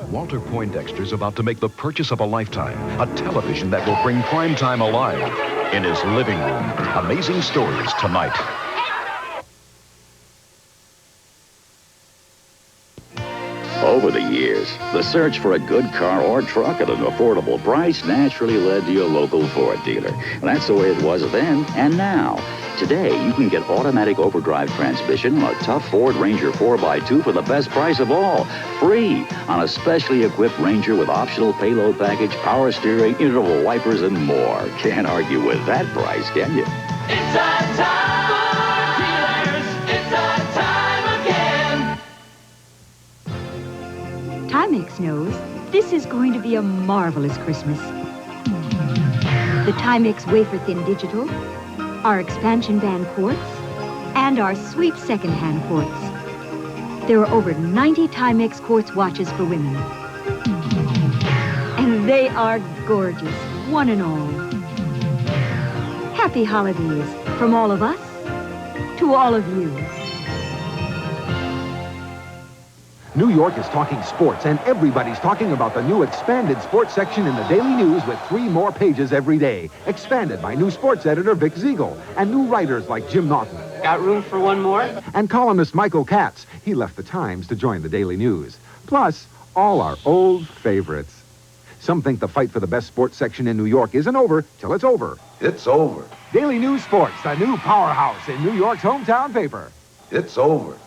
Walter Poindexter's about to make the purchase of a lifetime, a television that will bring primetime alive in his living room. Amazing stories tonight. Over the years, the search for a good car or truck at an affordable price naturally led to your local Ford dealer. That's the way it was then and now. Today, you can get automatic overdrive transmission on a tough Ford Ranger 4x2 for the best price of all. Free on a specially equipped Ranger with optional payload package, power steering, interval wipers, and more. Can't argue with that price, can you? It's our time, Ford dealers. It's our time again. Timex knows this is going to be a marvelous Christmas. The Timex wafer-thin digital, our expansion band quartz, and our sweet second-hand quartz. There are over 90 Timex quartz watches for women. And they are gorgeous, one and all. Happy holidays from all of us to all of you. New York is talking sports, and everybody's talking about the new expanded sports section in the Daily News with 3 more pages every day. Expanded by new sports editor Vic Ziegel and new writers like Jim Naughton. Got room for one more? And columnist Michael Katz. He left the Times to join the Daily News. Plus, all our old favorites. Some think the fight for the best sports section in New York isn't over till it's over. It's over. Daily News Sports, the new powerhouse in New York's hometown paper. It's over.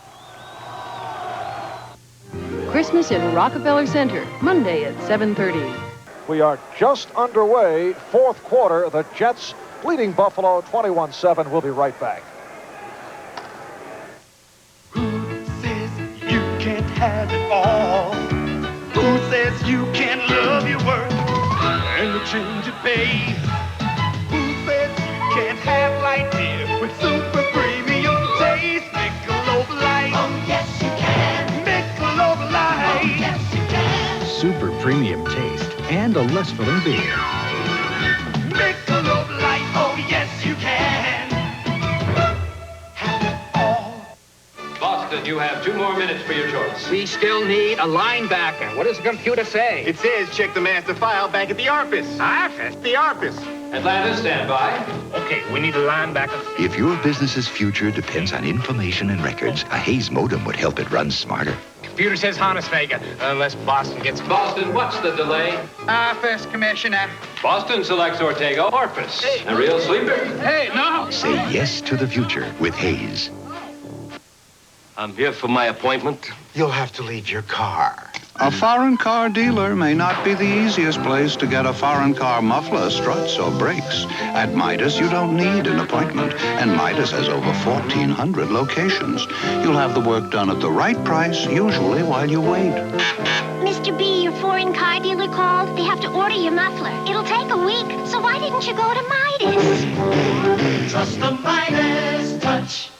Christmas in Rockefeller Center, Monday at 7:30. We are just underway, fourth quarter. The Jets leading Buffalo 21-7. We'll be right back. Who says you can't have it all? Who says you can't love your work and the change of pay? Who says you can't have light beer with super premium taste? Michelob Light. Oh, yes, you can. Michelob Light. Oh, yes, you can. Super premium taste and a less filling beer. Michelob Light. Oh, yes, you can. Have it all. Boston, you have 2 more minutes for your choice. We still need a linebacker. What does the computer say? It says check the master file back at the office. Office? The office. Atlanta, stand by. Okay, we need a linebacker. If your business's future depends on information and records, a Hayes modem would help it run smarter. Computer says Hannesvega, unless Boston gets... Boston, what's the delay? Office, Commissioner. Boston selects Ortega Orphis. Hey. A real sleeper. Hey, no! Say yes to the future with Hayes. I'm here for my appointment. You'll have to leave your car. A foreign car dealer may not be the easiest place to get a foreign car muffler, struts, or brakes. At Midas, you don't need an appointment, and Midas has over 1,400 locations. You'll have the work done at the right price, usually while you wait. Mr. B, your foreign car dealer called. They have to order your muffler. It'll take a week, so why didn't you go to Midas? Trust the Midas touch.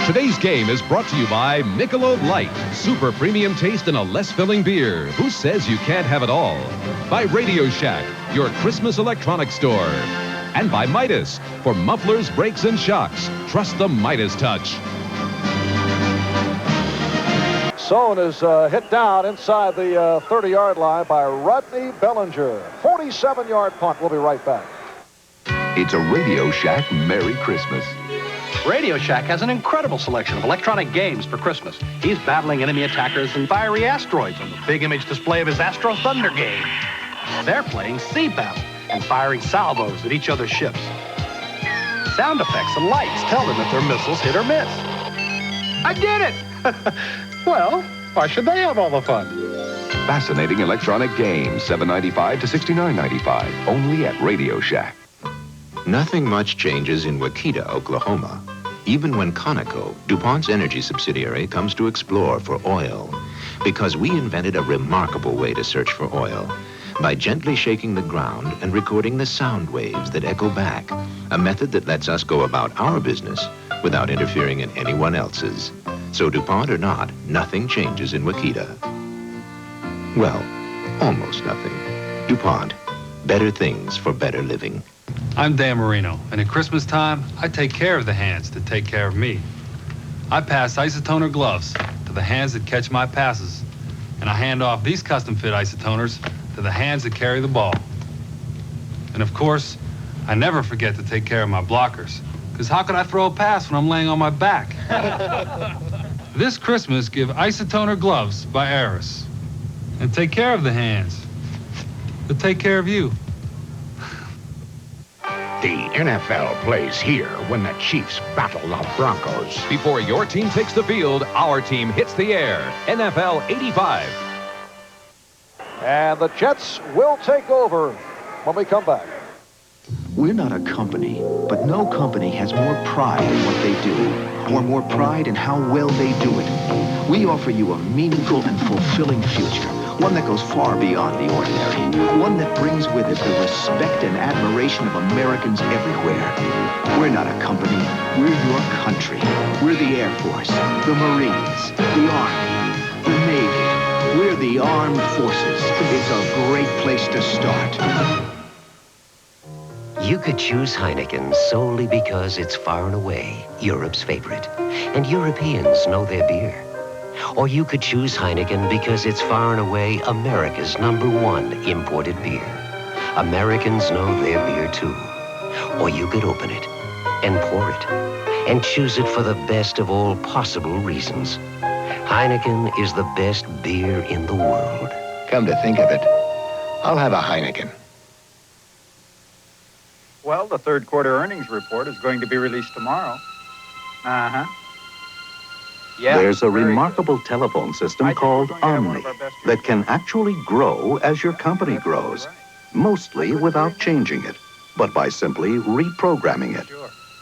Today's game is brought to you by Michelob Light, super premium taste in a less filling beer. Who says you can't have it all? By Radio Shack, your Christmas electronics store. And by Midas, for mufflers, brakes, and shocks. Trust the Midas touch. Sohn is hit down inside the 30-yard line by Rodney Bellinger. 47-yard punt. We'll be right back. It's a Radio Shack Merry Christmas. Radio Shack has an incredible selection of electronic games for Christmas. He's battling enemy attackers and fiery asteroids on the big image display of his Astro Thunder game. They're playing sea battle and firing salvos at each other's ships. Sound effects and lights tell them if their missiles hit or miss. I did it! Well, why should they have all the fun? Fascinating electronic games, $7.95 to $69.95, only at Radio Shack. Nothing much changes in Waukeeta, Oklahoma, even when Conoco, DuPont's energy subsidiary, comes to explore for oil. Because we invented a remarkable way to search for oil by gently shaking the ground and recording the sound waves that echo back, a method that lets us go about our business without interfering in anyone else's. So DuPont or not, nothing changes in Waukeeta. Well, almost nothing. DuPont, better things for better living. I'm Dan Marino, and at Christmas time, I take care of the hands that take care of me. I pass isotoner gloves to the hands that catch my passes, and I hand off these custom-fit isotoners to the hands that carry the ball. And of course, I never forget to take care of my blockers, because how could I throw a pass when I'm laying on my back? This Christmas, give isotoner gloves by Aris, and take care of the hands that take care of you. The NFL plays here when the Chiefs battle the Broncos. Before your team takes the field, our team hits the air. NFL 85. And the Jets will take over when we come back. We're not a company, but no company has more pride in what they do, or more pride in how well they do it. We offer you a meaningful and fulfilling future, one that goes far beyond the ordinary, one that brings with it the respect and admiration of Americans everywhere. We're not a company, we're your country. We're the Air Force, the Marines, the Army, the Navy. We're the Armed Forces. It's a great place to start. You could choose Heineken solely because it's far and away Europe's favorite, and Europeans know their beer. Or you could choose Heineken because it's far and away America's #1 imported beer. Americans know their beer too. Or you could open it and pour it and choose it for the best of all possible reasons. Heineken is the best beer in the world. Come to think of it, I'll have a Heineken. Well, the third quarter earnings report is going to be released tomorrow. Uh-huh. Yeah, there's a remarkable telephone system called Omni that can actually grow as your company grows, mostly without changing it, but by simply reprogramming it.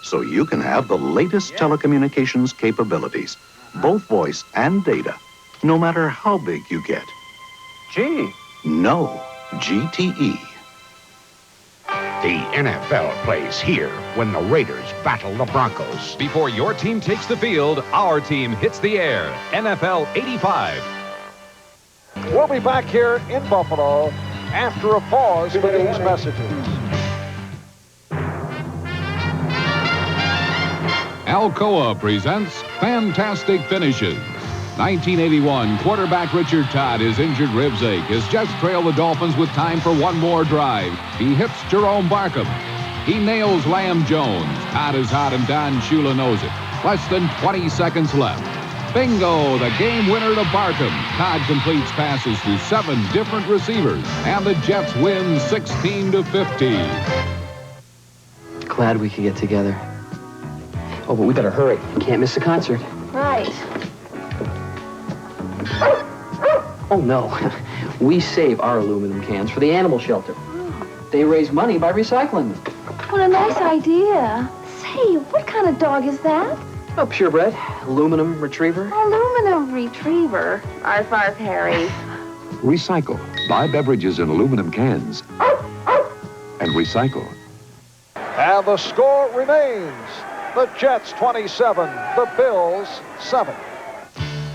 So you can have the latest telecommunications capabilities, both voice and data, no matter how big you get. Gee. No, GTE. The NFL plays here when the Raiders battle the Broncos. Before your team takes the field, our team hits the air. NFL 85. We'll be back here in Buffalo after a pause for these messages. Alcoa presents Fantastic Finishes. 1981, quarterback Richard Todd, his injured ribs ache, has just trailed the Dolphins with time for one more drive. He hits Jerome Barkham. He nails Lamb Jones. Todd is hot and Don Shula knows it. Less than 20 seconds left. Bingo, the game winner to Barkham. Todd completes passes to 7 different receivers, and the Jets win 16-15. Glad we could get together. Oh, but we better hurry. Can't miss the concert. Right. Oh, no. We save our aluminum cans for the animal shelter. They raise money by recycling them. What a nice idea. Say, what kind of dog is that? Oh, purebred. Aluminum retriever. Aluminum retriever. Arf, arf, Harry. Recycle. Buy beverages in aluminum cans. And recycle. And the score remains the Jets 27, the Bills 7.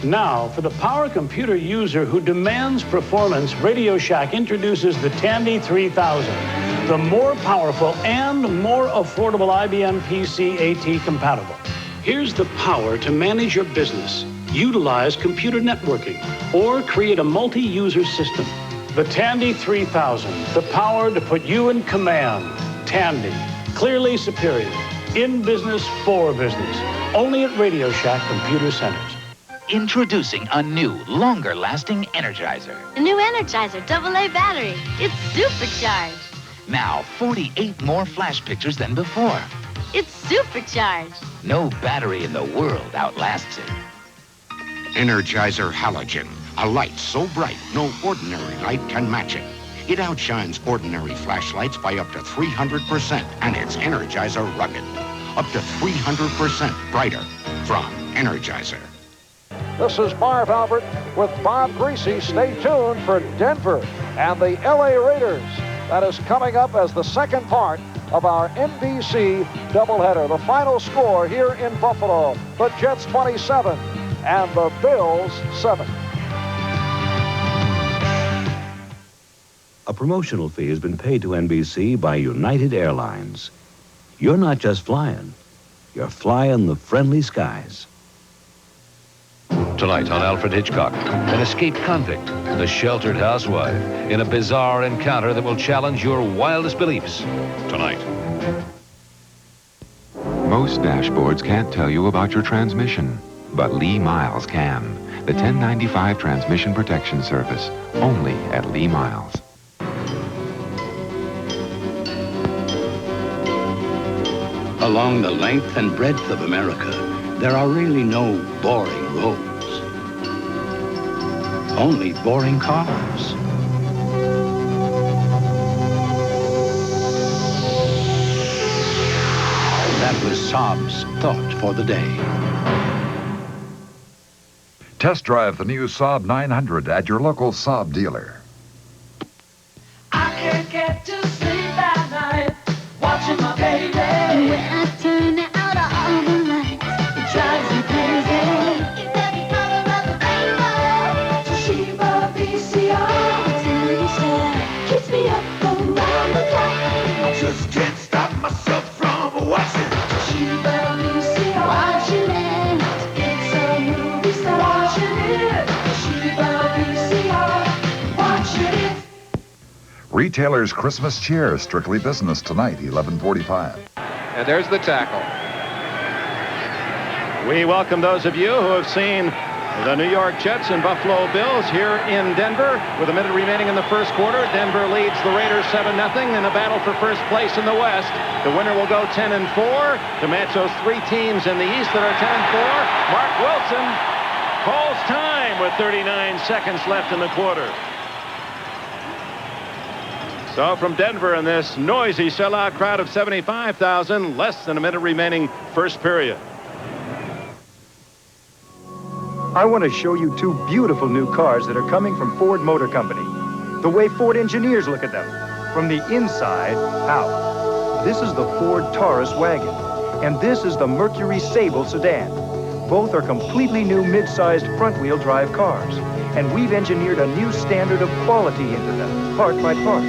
Now, for the power computer user who demands performance, Radio Shack introduces the Tandy 3000, the more powerful and more affordable IBM PC AT compatible. Here's the power to manage your business, utilize computer networking, or create a multi-user system. The Tandy 3000, the power to put you in command. Tandy, clearly superior. In business, for business. Only at Radio Shack Computer Centers. Introducing a new, longer-lasting Energizer. The new Energizer AA battery. It's supercharged. Now, 48 more flash pictures than before. It's supercharged. No battery in the world outlasts it. Energizer Halogen, a light so bright no ordinary light can match it. It outshines ordinary flashlights by up to 300%, and it's Energizer rugged. Up to 300% brighter from Energizer. This is Marv Albert with Bob Greasy. Stay tuned for Denver and the LA Raiders. That is coming up as the second part of our NBC doubleheader. The final score here in Buffalo, the Jets 27 and the Bills 7. A promotional fee has been paid to NBC by United Airlines. You're not just flying, you're flying the friendly skies. Tonight on Alfred Hitchcock, an escaped convict and a sheltered housewife in a bizarre encounter that will challenge your wildest beliefs. Tonight. Most dashboards can't tell you about your transmission, but Lee Miles can. The 1095 Transmission Protection Service, only at Lee Miles. Along the length and breadth of America, there are really no boring roads. Only boring cars. That was Saab's thought for the day. Test drive the new Saab 900 at your local Saab dealer. I can't get to sleep at night, watching my baby. And when I turn out all the lights, it drives me crazy. It's every color of the rainbow. Toshiba VCR, television keeps me up around the clock. I just can't stop myself from watching. Toshiba VCR, watching it. It's a movie star. Watching it. Toshiba VCR, watching it. Retailer's Christmas cheer, strictly business tonight, 11:45. And there's the tackle. We welcome those of you who have seen the New York Jets and Buffalo Bills here in Denver. With a minute remaining in the first quarter, Denver leads the Raiders 7-0 in a battle for first place in the West. The winner will go 10-4 to match those three teams in the East that are 10-4. Mark Wilson calls time with 39 seconds left in the quarter. So from Denver in this noisy sellout crowd of 75,000, less than a minute remaining first period. I want to show you two beautiful new cars that are coming from Ford Motor Company. The way Ford engineers look at them, from the inside out. This is the Ford Taurus wagon, and this is the Mercury Sable sedan. Both are completely new mid-sized front-wheel drive cars, and we've engineered a new standard of quality into them, part by part,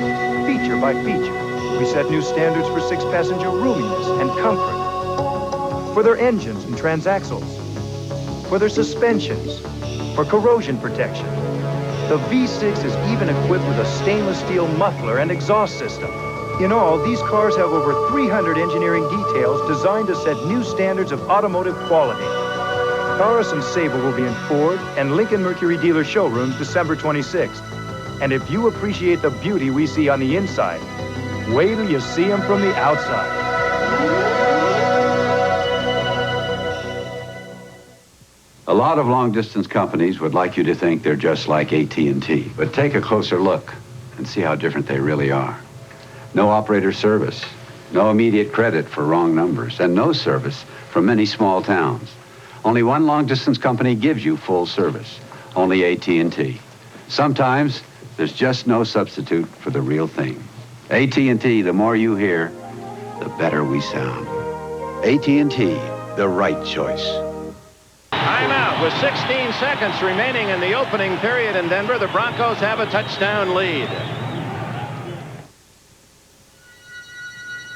feature by feature. We set new standards for six-passenger roominess and comfort, for their engines and transaxles, for their suspensions, for corrosion protection. The V6 is even equipped with a stainless steel muffler and exhaust system. In all, these cars have over 300 engineering details designed to set new standards of automotive quality. Taurus and Sable will be in Ford and Lincoln Mercury dealer showrooms December 26th. And if you appreciate the beauty we see on the inside, wait till you see them from the outside. A lot of long-distance companies would like you to think they're just like AT&T, but take a closer look and see how different they really are. No operator service, no immediate credit for wrong numbers, and no service from many small towns. Only one long-distance company gives you full service, only AT&T. Sometimes there's just no substitute for the real thing. AT&T, the more you hear, the better we sound. AT&T, the right choice. Timeout with 16 seconds remaining in the opening period in Denver. The Broncos have a touchdown lead.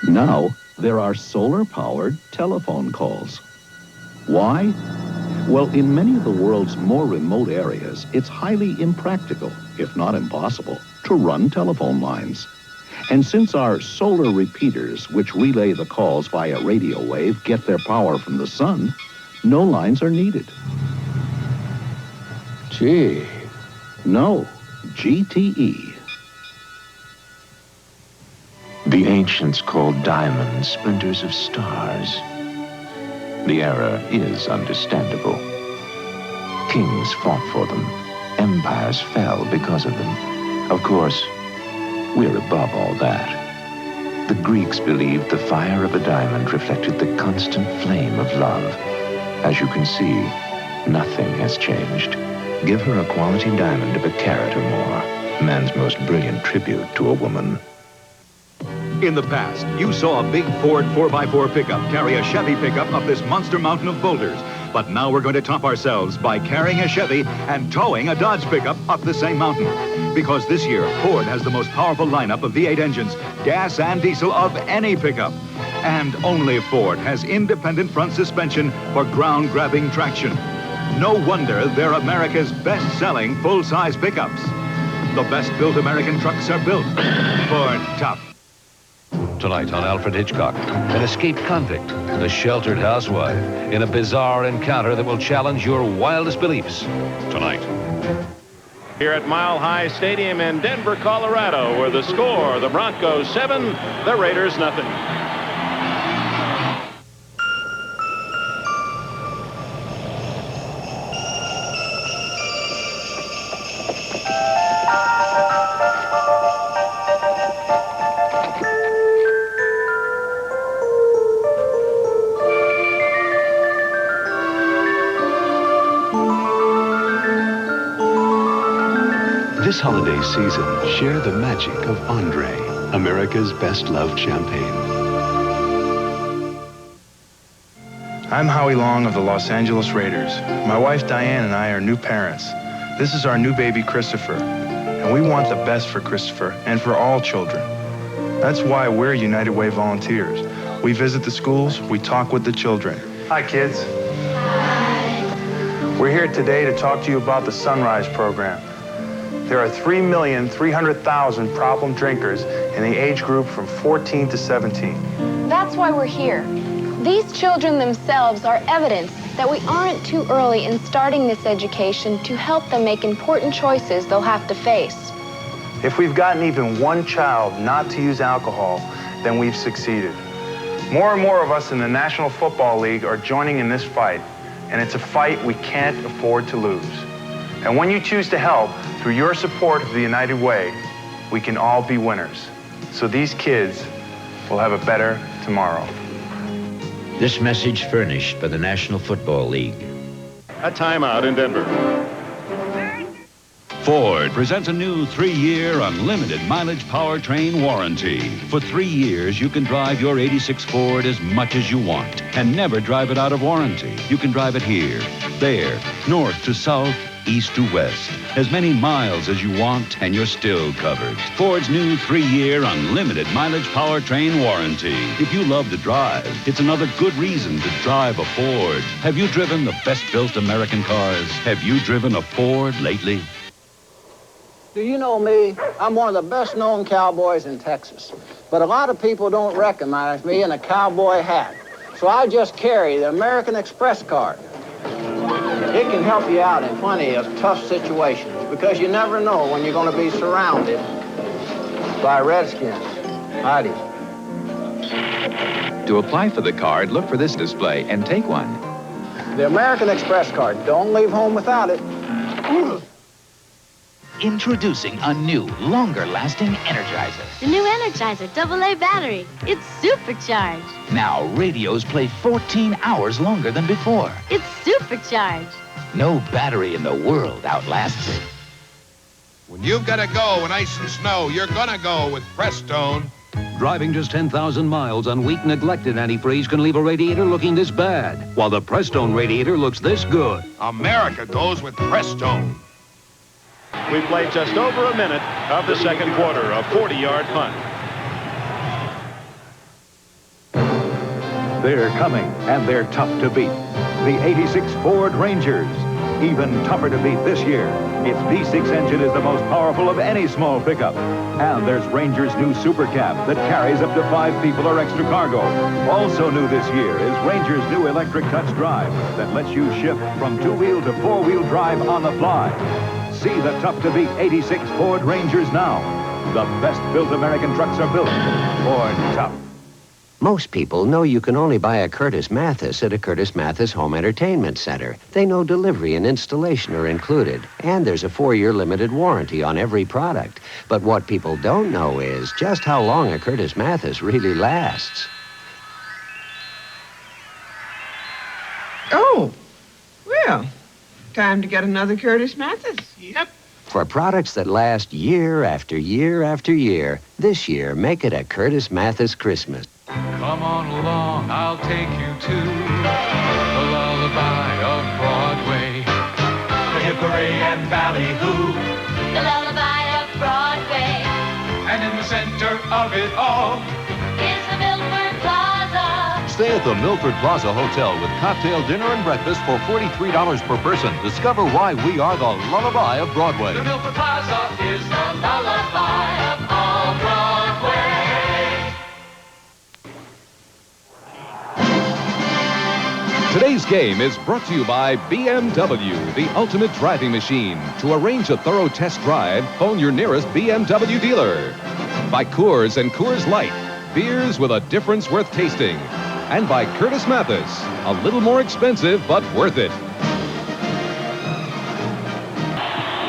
Now, there are solar-powered telephone calls. Why? Well, in many of the world's more remote areas, it's highly impractical, if not impossible, to run telephone lines. And since our solar repeaters, which relay the calls via radio wave, get their power from the sun, no lines are needed. Gee. No, GTE. The ancients called diamonds splinters of stars. The error is understandable. Kings fought for them. Empires fell because of them. Of course, we're above all that. The Greeks believed the fire of a diamond reflected the constant flame of love. As you can see, nothing has changed. Give her a quality diamond of a carat or more. Man's most brilliant tribute to a woman. In the past, you saw a big Ford 4x4 pickup carry a Chevy pickup up this monster mountain of boulders. But now we're going to top ourselves by carrying a Chevy and towing a Dodge pickup up the same mountain. Because this year, Ford has the most powerful lineup of V8 engines, gas and diesel, of any pickup. And only Ford has independent front suspension for ground-grabbing traction. No wonder they're America's best-selling full-size pickups. The best-built American trucks are built Ford Tough. Tonight on Alfred Hitchcock, an escaped convict, a sheltered housewife, in a bizarre encounter that will challenge your wildest beliefs. Tonight. Here at Mile High Stadium in Denver, Colorado, where the score, the Broncos 7, the Raiders nothing. This holiday season, share the magic of Andre, America's best-loved champagne. I'm Howie Long of the Los Angeles Raiders. My wife Diane and I are new parents. This is our new baby Christopher, and we want the best for Christopher and for all children. That's why we're United Way volunteers. We visit the schools, we talk with the children. Hi, kids. Hi. We're here today to talk to you about the Sunrise program. There are 3,300,000 problem drinkers in the age group from 14 to 17. That's why we're here. These children themselves are evidence that we aren't too early in starting this education to help them make important choices they'll have to face. If we've gotten even one child not to use alcohol, then we've succeeded. More and more of us in the National Football League are joining in this fight, and it's a fight we can't afford to lose. And when you choose to help, through your support of the United Way, we can all be winners. So these kids will have a better tomorrow. This message furnished by the National Football League. A timeout in Denver. Ford presents a new 3-year unlimited mileage powertrain warranty. For 3 years, you can drive your '86 Ford as much as you want and never drive it out of warranty. You can drive it here, there, north to south, east to west. As many miles as you want, and you're still covered. Ford's new 3-year unlimited mileage powertrain warranty. If you love to drive, it's another good reason to drive a Ford. Have you driven the best-built American cars? Have you driven a Ford lately? Do you know me? I'm one of the best-known cowboys in Texas. But a lot of people don't recognize me in a cowboy hat. So I just carry the American Express card. It can help you out in plenty of tough situations because you never know when you're going to be surrounded by redskins. Howdy. To apply for the card, look for this display and take one. The American Express card. Don't leave home without it. Introducing a new, longer-lasting Energizer. The new Energizer AA battery. It's supercharged. Now, radios play 14 hours longer than before. It's supercharged. No battery in the world outlasts it. When you've got to go in ice and snow, you're gonna go with Prestone. Driving just 10,000 miles on weak, neglected antifreeze can leave a radiator looking this bad, while the Prestone radiator looks this good. America goes with Prestone. We played just over a minute of the second quarter, a 40-yard punt. They're coming, and they're tough to beat. The '86 Ford Rangers, even tougher to beat this year. Its V6 engine is the most powerful of any small pickup. And there's Ranger's new Super Cab that carries up to 5 people or extra cargo. Also new this year is Ranger's new electric touch drive that lets you shift from 2-wheel to 4-wheel drive on the fly. See the tough-to-beat '86 Ford Rangers now. The best-built American trucks are built Ford Tough. Most people know you can only buy a Curtis Mathis at a Curtis Mathis Home Entertainment Center. They know delivery and installation are included, and there's a 4-year limited warranty on every product. But what people don't know is just how long a Curtis Mathis really lasts. Oh, well, time to get another Curtis Mathis. Yep. For products that last year after year after year, this year, make it a Curtis Mathis Christmas. Come on along, I'll take you to the lullaby of Broadway. The hickory and ballyhoo. The lullaby of Broadway. And in the center of it all is the Milford Plaza. Stay at the Milford Plaza Hotel with cocktail dinner and breakfast for $43 per person. Discover why we are the lullaby of Broadway. The Milford Plaza is the lullaby of all Broadway. Today's game is brought to you by BMW, the ultimate driving machine. To arrange a thorough test drive, phone your nearest BMW dealer. By Coors and Coors Light, beers with a difference worth tasting. And by Curtis Mathis, a little more expensive but worth it.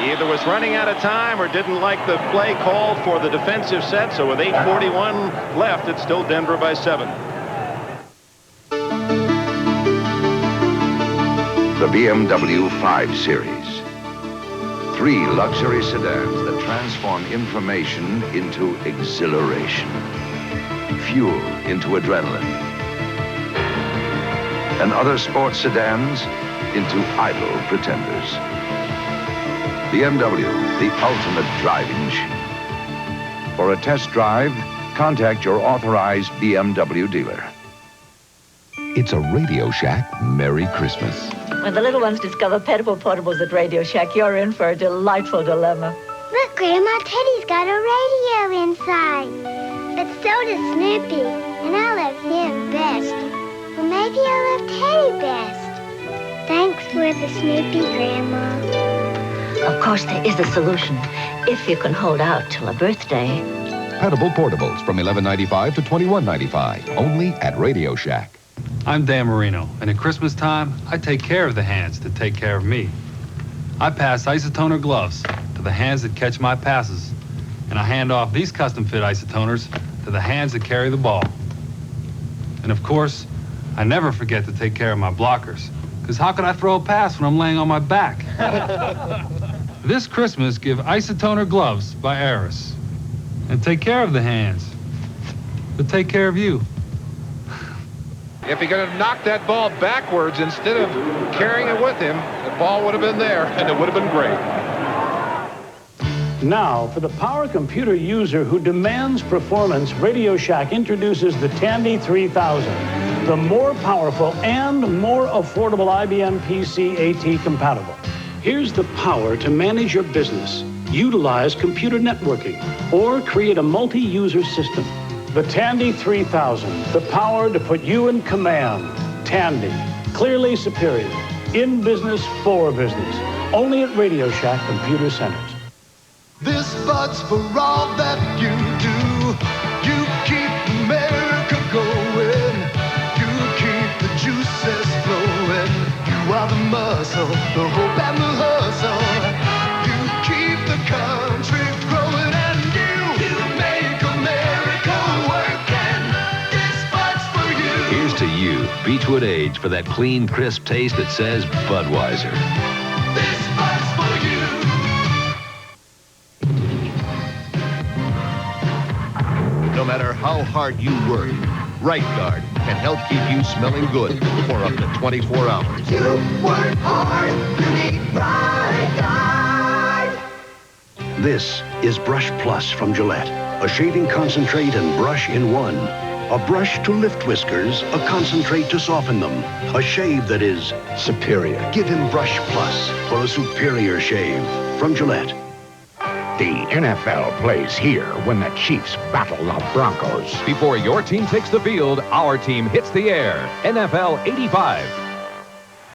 He either was running out of time or didn't like the play called for the defensive set, so with 8:41 left, it's still Denver by 7. The BMW 5 Series. 3 luxury sedans that transform information into exhilaration, fuel into adrenaline, and other sports sedans into idle pretenders. BMW, the ultimate driving machine. For a test drive, contact your authorized BMW dealer. It's a Radio Shack Merry Christmas. When the little ones discover petable portables at Radio Shack, you're in for a delightful dilemma. Look, Grandma, Teddy's got a radio inside. But so does Snoopy, and I love him best. Well, maybe I love Teddy best. Thanks for the Snoopy, Grandma. Of course, there is a solution, if you can hold out till a birthday. Petable portables from $11.95 to $21.95, only at Radio Shack. I'm Dan Marino, and at Christmas time, I take care of the hands that take care of me. I pass isotoner gloves to the hands that catch my passes, and I hand off these custom-fit isotoners to the hands that carry the ball. And of course, I never forget to take care of my blockers, because how can I throw a pass when I'm laying on my back? This Christmas, give isotoner gloves by Aris, and take care of the hands that take care of you. If he could have knocked that ball backwards instead of carrying it with him, the ball would have been there, and it would have been great. Now, for the power computer user who demands performance, Radio Shack introduces the Tandy 3000, the more powerful and more affordable IBM PC AT compatible. Here's the power to manage your business, utilize computer networking, or create a multi-user system. The Tandy 3000, the power to put you in command. Tandy, clearly superior. In business, for business. Only at Radio Shack Computer Centers. This bud's for all that you do. You keep America going. You keep the juices flowing. You are the muscle, the hope and the hustle. You keep the country growing, and you make America work, and this bud's for you. Here's to you, Beechwood Age, for that clean, crisp taste that says Budweiser. This bud's for you. No matter how hard you work, Right Guard can help keep you smelling good for up to 24 hours. You work hard, you need Right Guard. This is Brush Plus from Gillette. A shaving concentrate and brush in one. A brush to lift whiskers, a concentrate to soften them. A shave that is superior. Give him Brush Plus for a superior shave from Gillette. The NFL plays here when the Chiefs battle the Broncos. Before your team takes the field, our team hits the air. NFL 85.